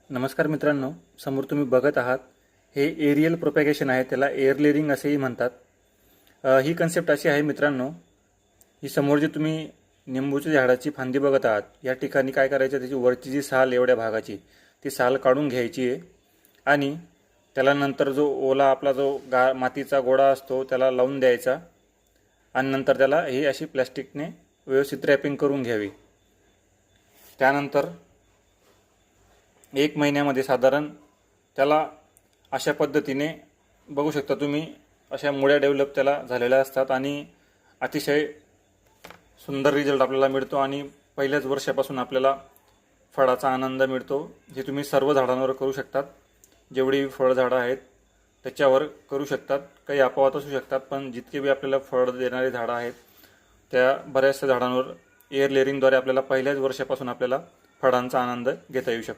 नमस्कार मित्रांनो, समोर तुम्ही बघत आहात हे एरियल प्रोपॅगेशन आहे, त्याला एअर लेअरिंग असेही म्हणतात। ही कन्सेप्ट अशी आहे मित्रांनो, ही समोर जी तुम्ही निंबूच्या झाडाची फांदी बघत आहात, या ठिकाणी काय करायचं, त्याची वरची जी साल एवढ्या भागाची ती साल काढून घ्यायची आहे आणि त्याला नंतर जो ओला आपला जो मातीचा गोळा असतो त्याला लावून द्यायचा आणि नंतर त्याला ही अशी प्लॅस्टिकने व्यवस्थित रॅपिंग करून घ्यावी। त्यानंतर 1 महिन्यामध्ये साधारण त्याला अशा पद्धतीने बघू शकता तुम्ही, अशा मुळ्या डेव्हलप त्याला झालेल्या असतात आणि अतिशय सुंदर रिझल्ट आपल्याला मिळतो आणि पहिल्याच वर्षापासून आपल्याला फळाचा आनंद मिळतो। हे तुम्ही सर्व झाडांवर करू शकतात, जेवढी फळझाडं आहेत त्याच्यावर करू शकतात। काही अपवाद असू शकतात, पण जितके बी आपल्याला फळ देणारे झाडं आहेत त्या बऱ्याचशा झाडांवर एअर लेअरिंगद्वारे आपल्याला पहिल्याच वर्षापासून आपल्याला फळांचा आनंद घेता येऊ शकतो।